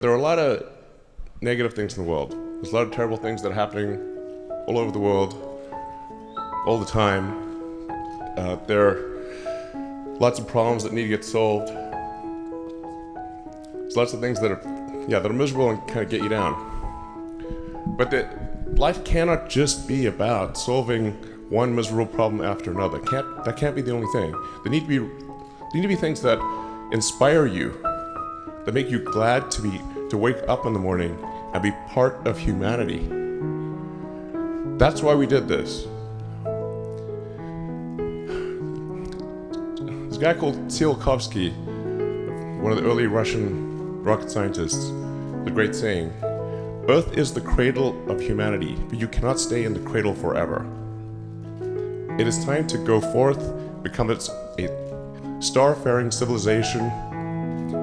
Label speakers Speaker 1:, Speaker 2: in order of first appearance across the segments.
Speaker 1: There are a lot of negative things in the world. There's a lot of terrible things that are happening all over the world, all the time. There are lots of problems that need to get solved. There's lots of things that are miserable and kind of get you down. But life cannot just be about solving one miserable problem after another. That can't be the only thing. There need to be things that inspire you, that make you glad to wake up in the morning and be part of humanity. That's why we did this. This guy called Tsiolkovsky, one of the early Russian rocket scientists, the great saying, "Earth is the cradle of humanity, but you cannot stay in the cradle forever." It is time to go forth, become a star-faring civilization,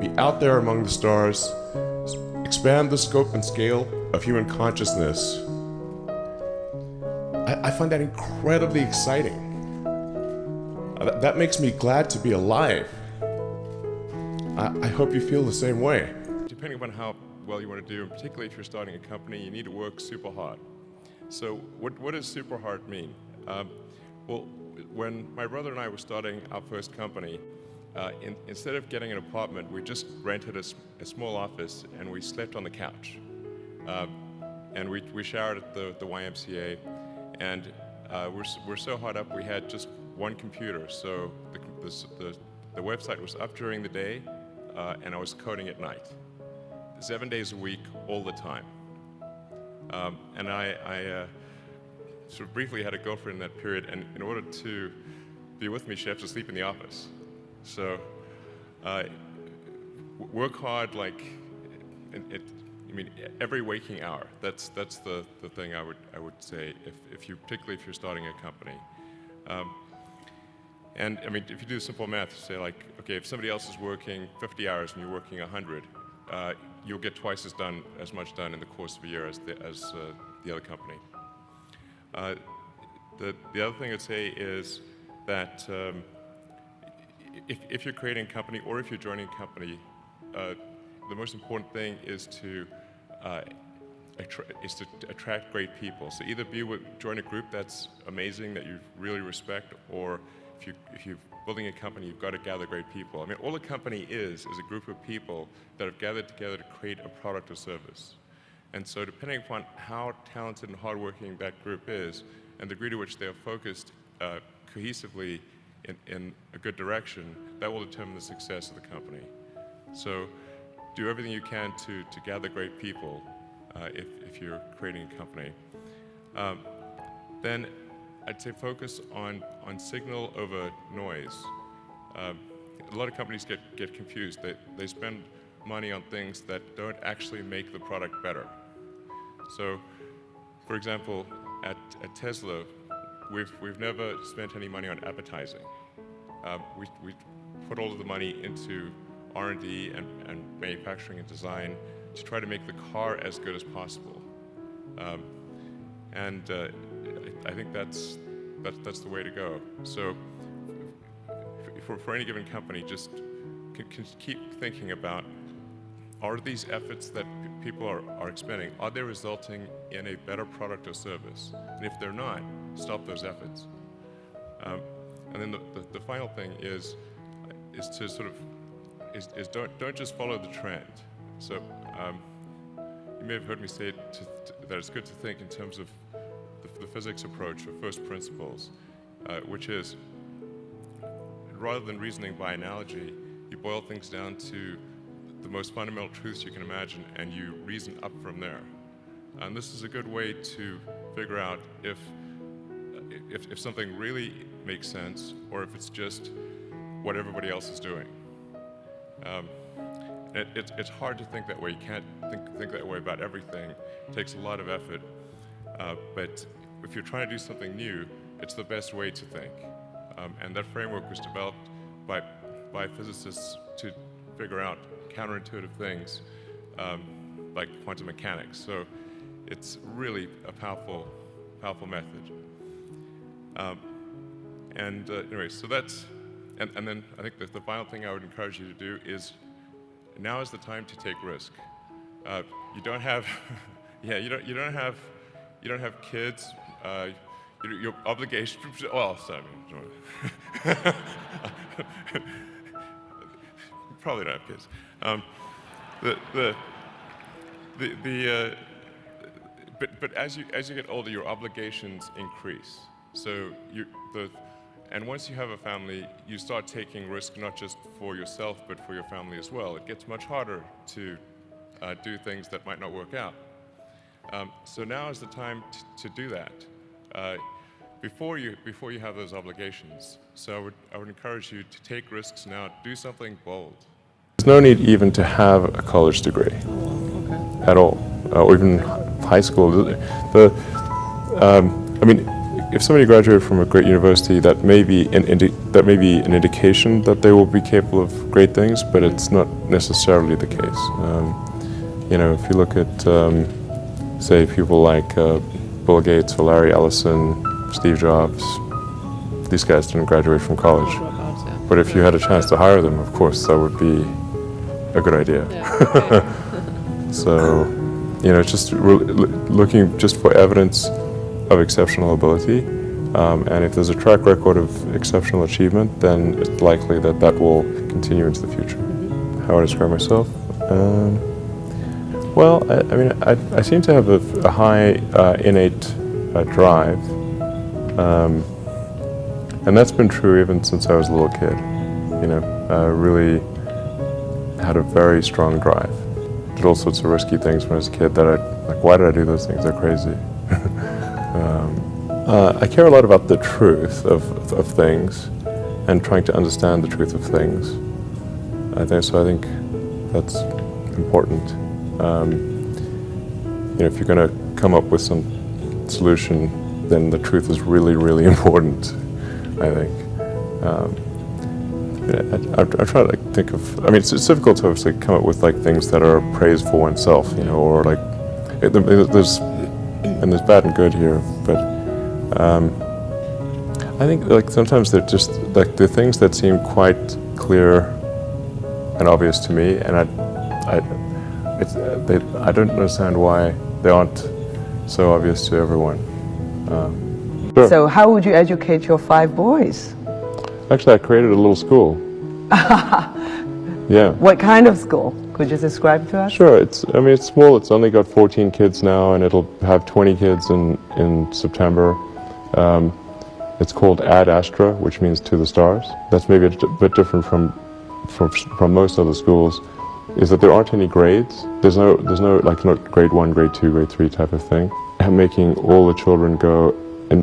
Speaker 1: be out there among the stars, expand the scope and scale of human consciousness. I find that incredibly exciting. That makes me glad to be alive. I hope you feel the same way. Depending upon how well you want to do, and particularly if you're starting a company, you need to work super hard. So what does super hard mean? Well, when my brother and I were starting our first company, instead of getting an apartment, we just rented a small office and we slept on the couch. And we showered at the YMCA, and we're so hot up we had just one computer. So the website was up during the day, and I was coding at night, 7 days a week, all the time. And I sort of briefly had a girlfriend in that period, and in order to be with me, she had to sleep in the office. So work hard, like every waking hour. That's the thing I would say particularly if you're starting a company. And I mean, if you do simple math, say like, okay, if somebody else is working 50 hours and you're working 100, you'll get twice as much done in the course of a year as the other company. The other thing I'd say is that if you're creating a company or if you're joining a company, the most important thing is to attract great people. So either join a group that's amazing that you really respect, or if you're building a company, you've got to gather great people. I mean, all a company is a group of people that have gathered together to create a product or service. And so depending upon how talented and hardworking that group is, and the degree to which they are focused cohesively in a good direction, that will determine the success of the company. So do everything you can to gather great people if you're creating a company. Then I'd say focus on signal over noise. A lot of companies get confused. They spend money on things that don't actually make the product better. So, for example, at Tesla, we've never spent any money on advertising. We put all of the money into R&D and manufacturing and design to try to make the car as good as possible. I think that's the way to go. So for any given company, just keep thinking about, are these efforts that people are expending, are they resulting in a better product or service? And if they're not, stop those efforts. And then the final thing is to sort of don't just follow the trend. So you may have heard me say that it's good to think in terms of the physics approach or first principles, which is, rather than reasoning by analogy, you boil things down to the most fundamental truths you can imagine, and you reason up from there. And this is a good way to figure out if something really makes sense, or if it's just what everybody else is doing. It's hard to think that way. You can't think that way about everything. It takes a lot of effort. But if you're trying to do something new, it's the best way to think. And that framework was developed by physicists to figure out counterintuitive things like quantum mechanics. So it's really a powerful method. Anyway, so that's, and then I think that the final thing I would encourage you to do is, now is the time to take risk. You don't have, yeah, you don't have kids. Your obligation. Well, sorry, probably don't have kids. But as you get older, your obligations increase. So and once you have a family, you start taking risk not just for yourself but for your family as well. It gets much harder to do things that might not work out. So now is the time to do that before you have those obligations. So I would encourage you to take risks now. Do something bold. There's no need even to have a college degree at all, or even high school. I mean, if somebody graduated from a great university, that may be an indication that they will be capable of great things, but it's not necessarily the case. You know, if you look at, say, people like Bill Gates or Larry Ellison, Steve Jobs, these guys didn't graduate from college. But if you had a chance to hire them, of course, that would be a good idea.
Speaker 2: Yeah.
Speaker 1: So, you know, just looking just for evidence of exceptional ability, and if there's a track record of exceptional achievement, then it's likely that that will continue into the future. How I describe myself? Well, I mean, I seem to have a high innate drive, and that's been true even since I was a little kid. You know, I really had a very strong drive. Did all sorts of risky things when I was a kid that why did I do those things? They're crazy. I care a lot about the truth of things and trying to understand the truth of things. I think that's important. You know, if you're going to come up with some solution, then the truth is really, really important, I think. I try to think of, I mean, it's difficult to obviously come up with like things that are praise for oneself, you know, or like, there's bad and good here, but I think like sometimes they're just like the things that seem quite clear and obvious to me, and I don't understand why they aren't so obvious to everyone. Sure.
Speaker 2: So how would you educate your 5 boys?
Speaker 1: Actually, I created a little school. Yeah.
Speaker 2: What kind of school? Could you describe to us?
Speaker 1: Sure. I mean, it's small. It's only got 14 kids now, and it'll have 20 kids in September. It's called Ad Astra, which means to the stars. That's maybe a bit different from most other schools, is that there aren't any grades. There's no like not grade 1, grade 2, grade 3 type of thing. And making all the children go in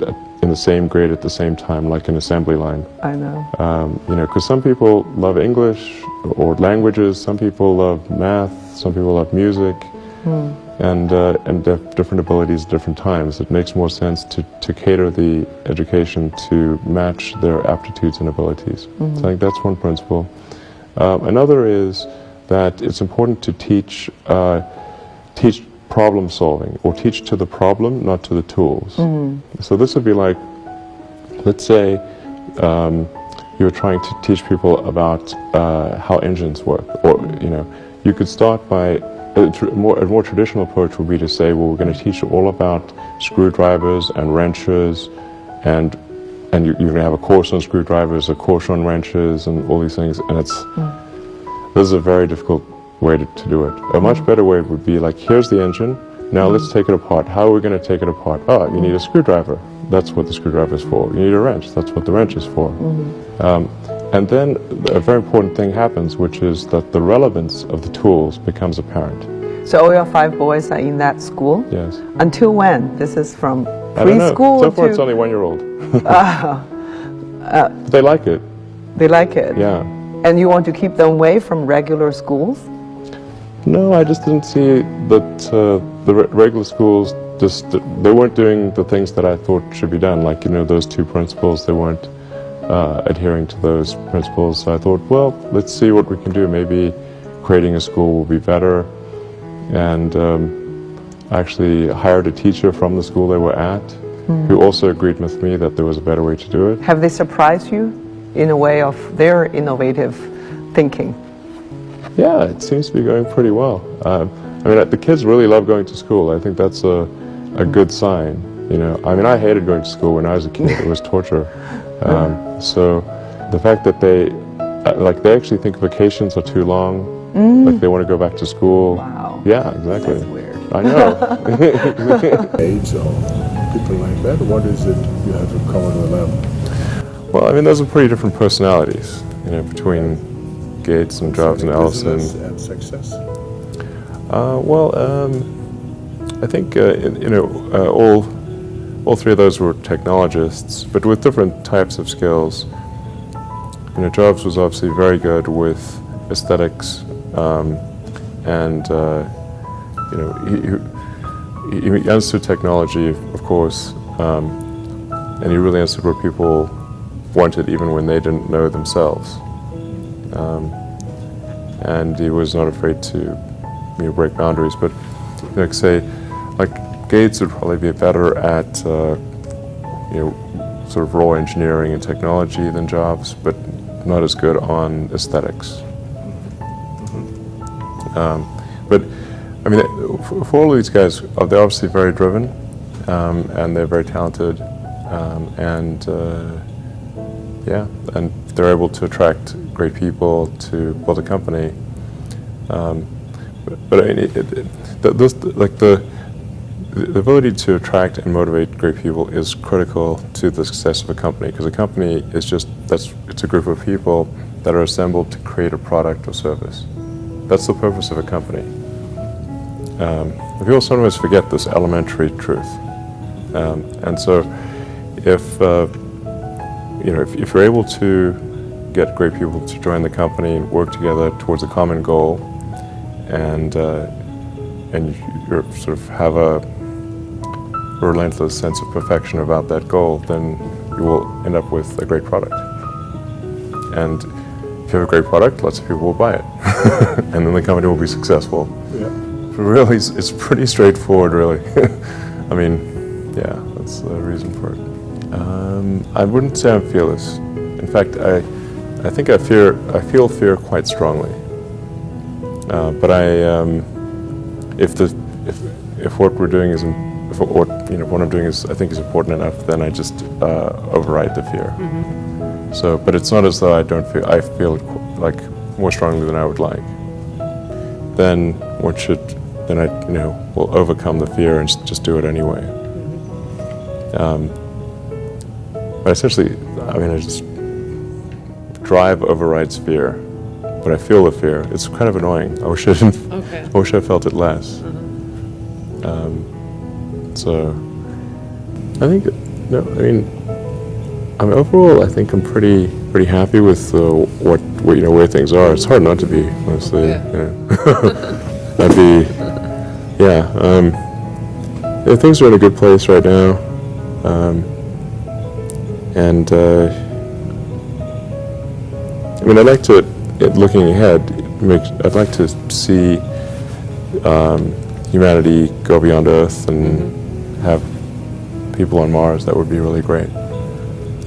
Speaker 1: the same grade at the same time, like an assembly line.
Speaker 2: I know.
Speaker 1: You know, because some people love English or languages, some people love math, some people love music, and different abilities at different times. It makes more sense to cater the education to match their aptitudes and abilities. So I think that's one principle. Another is that it's important to teach problem solving, or teach to the problem, not to the tools. So this would be like, let's say you were trying to teach people about how engines work, or you know, you could start by a more traditional approach would be to say, well, we're going to teach you all about screwdrivers and wrenches, and you're going to have a course on screwdrivers, a course on wrenches, and all these things, and this is a very difficult way to do it. A much better way would be like, here's the engine, now let's take it apart. How are we going to take it apart? Oh, you need a screwdriver. That's what the screwdriver is for. You need a wrench. That's what the wrench is for. And then a very important thing happens, which is that the relevance of the tools becomes apparent.
Speaker 2: So all your 5 boys are in that school?
Speaker 1: Yes.
Speaker 2: Until when? This is from
Speaker 1: I don't know.
Speaker 2: preschool
Speaker 1: So far
Speaker 2: to...
Speaker 1: it's only 1-year-old. They like it.
Speaker 2: They like it?
Speaker 1: Yeah.
Speaker 2: And you want to keep them away from regular schools?
Speaker 1: No, I just didn't see that the regular schools they weren't doing the things that I thought should be done. Like, you know, those 2 principles, they weren't adhering to those principles. So I thought, well, let's see what we can do. Maybe creating a school will be better. And I actually hired a teacher from the school they were at, who also agreed with me that there was a better way to do it.
Speaker 2: Have they surprised you in a way of their innovative thinking?
Speaker 1: Yeah, it seems to be going pretty well. I mean, the kids really love going to school. I think that's a good sign. You know, I mean, I hated going to school when I was a kid. It was torture. So the fact that they actually think vacations are too long, like they want to go back to school.
Speaker 2: Wow.
Speaker 1: Yeah, exactly.
Speaker 2: That's weird.
Speaker 1: I know.
Speaker 3: Age or people like that? What is it you have in common with them?
Speaker 1: Well, I mean, those are pretty different personalities, you know, between Gates and Jobs and Ellison.
Speaker 3: Business and success?
Speaker 1: I think all three of those were technologists, but with different types of skills. You know, Jobs was obviously very good with aesthetics, and you know, he understood technology, of course, and he really understood what people wanted, even when they didn't know themselves. And he was not afraid to break boundaries. But like say, like Gates would probably be better at sort of raw engineering and technology than Jobs, but not as good on aesthetics. But I mean, for all of these guys, they're obviously very driven, and they're very talented, and they're able to attract great people to build a company. But I mean, the ability to attract and motivate great people is critical to the success of a company, because a company is it's a group of people that are assembled to create a product or service. That's the purpose of a company. People sometimes forget this elementary truth, and so if you're able to get great people to join the company and work together towards a common goal, and you sort of have a relentless sense of perfection about that goal, then you will end up with a great product. And if you have a great product, lots of people will buy it, and then the company will be successful.
Speaker 3: Yeah.
Speaker 1: But really, it's pretty straightforward, really. I mean, yeah, that's the reason for it. I wouldn't say I'm fearless. In fact, I think I feel fear quite strongly. But if what we're doing is, what I'm doing is, I think is important enough, then I just override the fear.
Speaker 2: Mm-hmm.
Speaker 1: So, but it's not as though I feel it like more strongly than I would like. Then I will overcome the fear and just do it anyway. But essentially, I mean, I just drive overrides fear. But I feel the fear. It's kind of annoying. I wish I didn't.
Speaker 4: Okay.
Speaker 1: I wish I felt it less. So I think overall, I think I'm pretty happy with where things are. It's hard not to be, honestly.
Speaker 4: Yeah.
Speaker 1: Things are in a good place right now, and I mean, I'd like to. Looking ahead, I'd like to see humanity go beyond Earth and have people on Mars. That would be really great.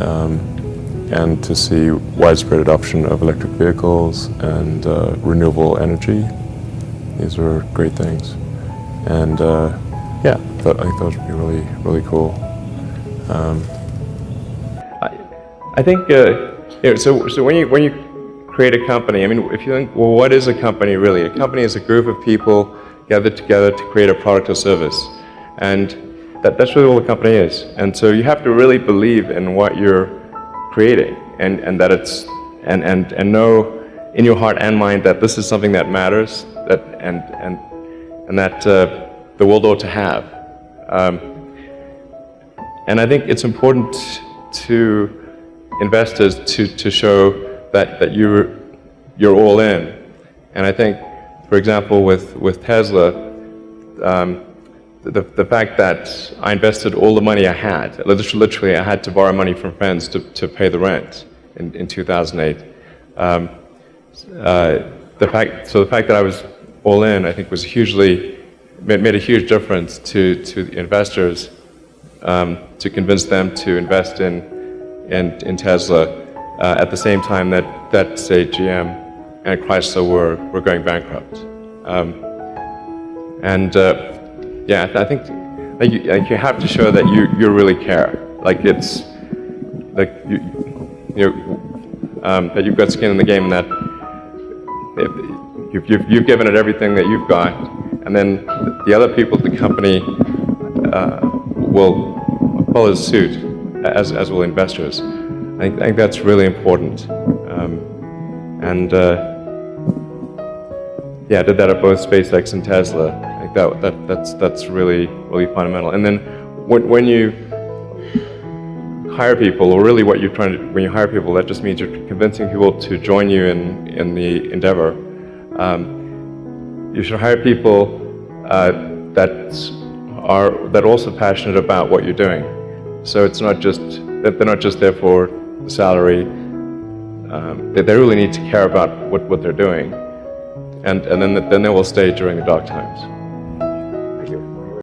Speaker 1: And to see widespread adoption of electric vehicles and renewable energy. These are great things. And I think those would be really, really cool. I think so when you create a company, I mean, if you think, well, what is a company really? A company is a group of people gathered together to create a product or service, and that's really all a company is. And so you have to really believe in what you're creating, and that it's and know in your heart and mind that this is something that matters, that and that the world ought to have. And I think it's important to investors to show that you're all in. And I think, for example, with Tesla, the fact that I invested all the money I had, literally I had to borrow money from friends to pay the rent in 2008. The fact that I was all in, I think, made a huge difference to the investors, to convince them to invest in Tesla at the same time that say GM and Chrysler were going bankrupt.
Speaker 4: And yeah, I think you have to show that you really care. Like it's like that you've got skin in the game, and that you've given it everything that you've got, and then the other people at the company will follow suit, as will investors. I think that's really important. Yeah, I did that at both SpaceX and Tesla. I think that's really fundamental. And then when you hire people, or really what you're trying to, when you hire people, that just means you're convincing people to join you in the endeavor. You should hire people that are also passionate about what you're doing. So it's not just that they're not just there for the salary. They really need to care about what they're doing, and then they will stay during the dark times.